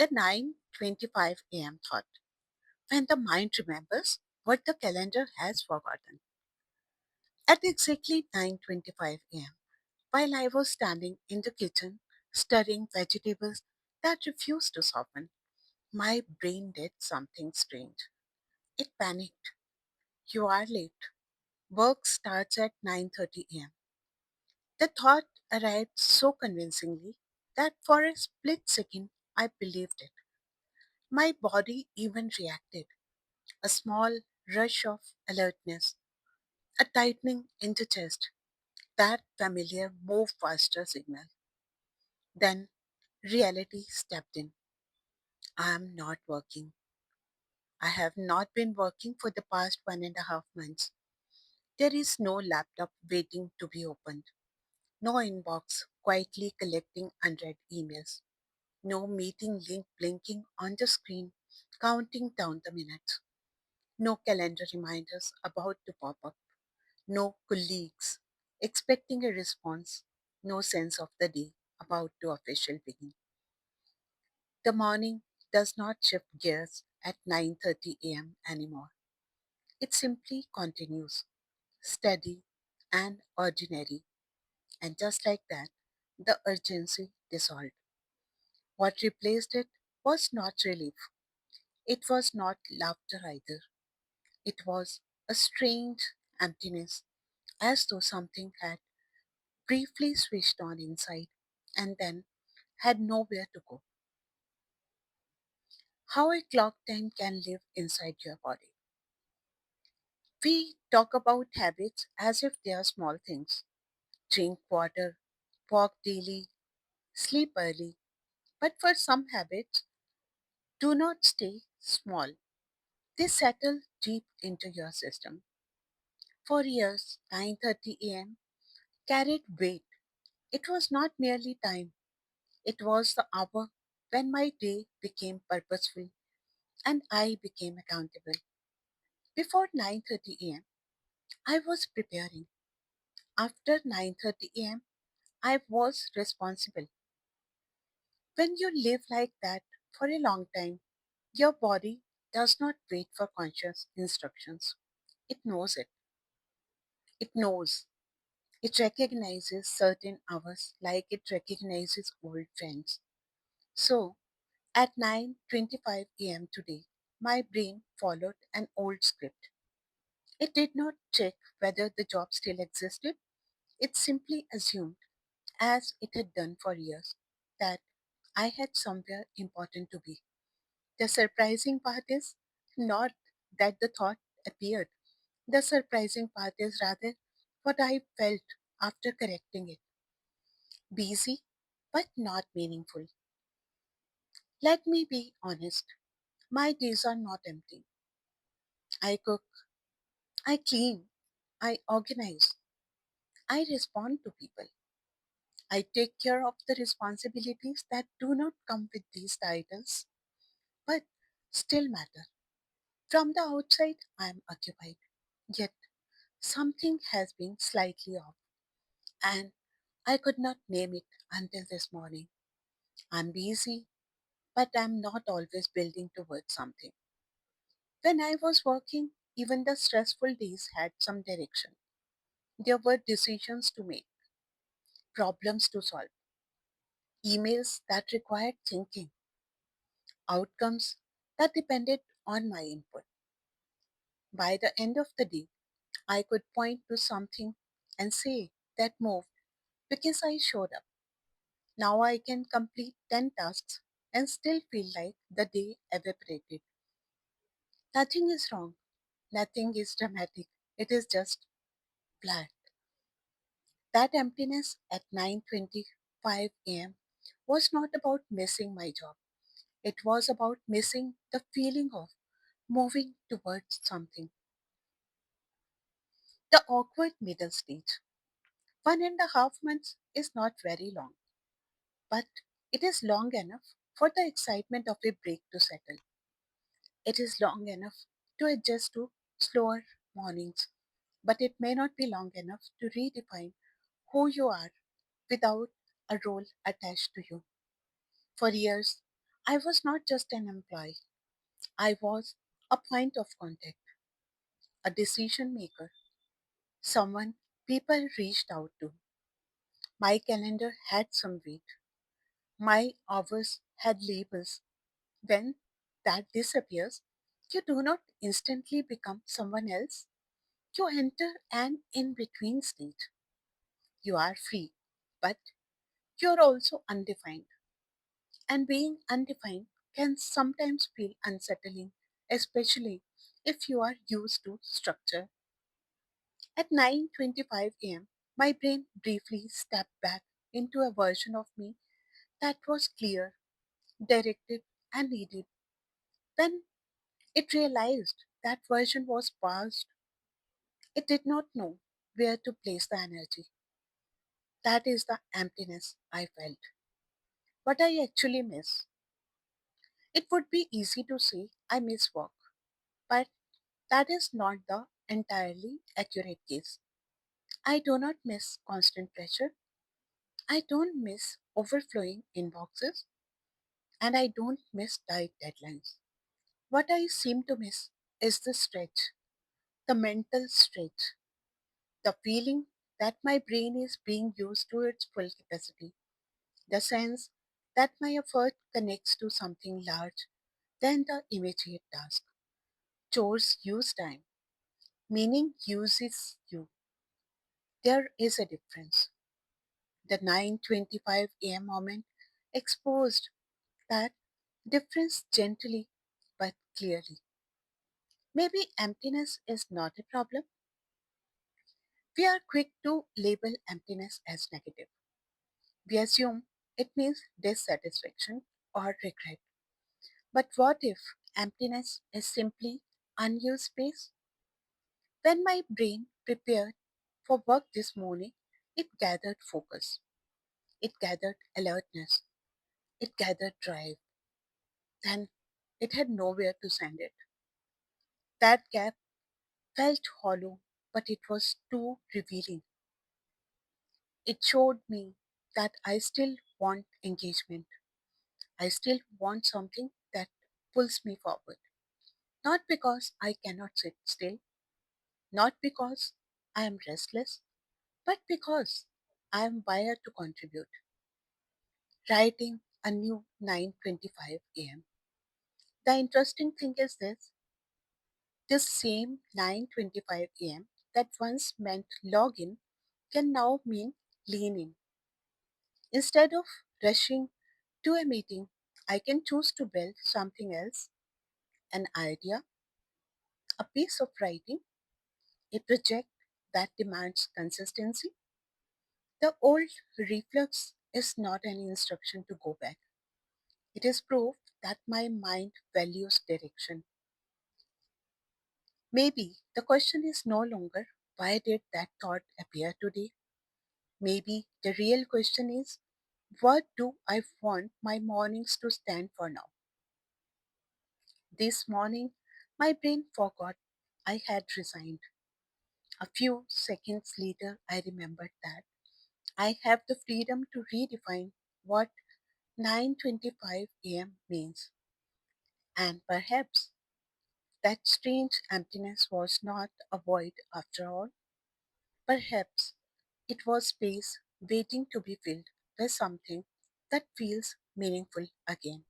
The 9:25 a.m. thought, when the mind remembers what the calendar has forgotten. At exactly 9:25 a.m., while I was standing in the kitchen stirring vegetables that refused to soften, my brain did something strange. It panicked. You are late. Work starts at 9:30 a.m. The thought arrived so convincingly that for a split second I believed it. My body even reacted. A small rush of alertness, a tightening in the chest, that familiar move faster signal. Then reality stepped in. I am not working. I have not been working for the past 1.5 months. There is no laptop waiting to be opened, no inbox quietly collecting unread emails, no meeting link blinking on the screen, counting down the minutes, no calendar reminders about to pop up, no colleagues expecting a response, no sense of the day about to official begin. The morning does not shift gears at 9:30 a.m. anymore. It simply continues, steady and ordinary. And just like that, the urgency dissolved. What replaced it was not relief. It was not laughter either. It was a strange emptiness, as though something had briefly switched on inside and then had nowhere to go. How a clock time can live inside your body. We talk about habits as if they are small things. Drink water, walk daily, sleep early. But for some habits, do not stay small. They settle deep into your system. For years, 9:30 a.m. carried weight. It was not merely time, it was the hour when my day became purposeful and I became accountable. Before 9:30 a.m., I was preparing. After 9:30 a.m., I was responsible. When you live like that for a long time, your body does not wait for conscious instructions. It knows it. It knows. It recognizes certain hours like it recognizes old friends. So, at 9:25 a.m. today, my brain followed an old script. It did not check whether the job still existed. It simply assumed, as it had done for years, that I had somewhere important to be. The surprising part is not that the thought appeared. The surprising part is rather what I felt after correcting it. Busy, but not meaningful. Let me be honest. My days are not empty. I cook, I clean, I organize, I respond to people. I take care of the responsibilities that do not come with these titles, but still matter. From the outside, I am occupied. Yet, something has been slightly off, and I could not name it until this morning. I'm busy, but I'm not always building towards something. When I was working, even the stressful days had some direction. There were decisions to make, problems to solve, emails that required thinking, outcomes that depended on my input. By the end of the day, I could point to something and say that moved because I showed up. Now I can complete 10 tasks and still feel like the day evaporated. Nothing is wrong. Nothing is dramatic. It is just flat. That emptiness at 9:25 a.m. was not about missing my job. It was about missing the feeling of moving towards something. The awkward middle stage. 1.5 months is not very long, but it is long enough for the excitement of a break to settle. It is long enough to adjust to slower mornings, but it may not be long enough to redefine who you are without a role attached to you. For years, I was not just an employee, I was a point of contact, a decision maker, someone people reached out to. My calendar had some weight, my hours had labels. When that disappears, you do not instantly become someone else. You enter an in between state. You are free, but you're also undefined. And being undefined can sometimes feel unsettling, especially if you are used to structure. At 9:25 a.m., my brain briefly stepped back into a version of me that was clear, directed, and needed. When it realized that version was paused, it did not know where to place the energy. That is the emptiness I felt. What I actually miss. It would be easy to say I miss work, but that is not the entirely accurate case. I do not miss constant pressure. I don't miss overflowing inboxes, and I don't miss tight deadlines. What I seem to miss is the stretch, the mental stretch, the feeling that my brain is being used to its full capacity, the sense that my effort connects to something large than the immediate task. Chores use time, meaning uses you. There is a difference. The 9:25 a.m. moment exposed that difference gently but clearly. Maybe emptiness is not a problem. We are quick to label emptiness as negative. We assume it means dissatisfaction or regret. But what if emptiness is simply unused space? When my brain prepared for work this morning, it gathered focus, it gathered alertness, it gathered drive. Then it had nowhere to send it. That gap felt hollow, but it was too revealing. It showed me that I still want engagement. I still want something that pulls me forward. Not because I cannot sit still, not because I am restless, but because I am wired to contribute. Writing a new 9:25 a.m. The interesting thing is this same 9:25 a.m. that once meant login can now mean lean in. Instead of rushing to a meeting, I can choose to build something else, an idea, a piece of writing, a project that demands consistency. The old reflex is not an instruction to go back. It is proof that my mind values direction. Maybe the question is no longer why did that thought appear today? Maybe the real question is what do I want my mornings to stand for now? This morning, my brain forgot I had resigned. A few seconds later, I remembered that I have the freedom to redefine what 9:25 a.m. means. And perhaps that strange emptiness was not a void after all. Perhaps it was space waiting to be filled with something that feels meaningful again.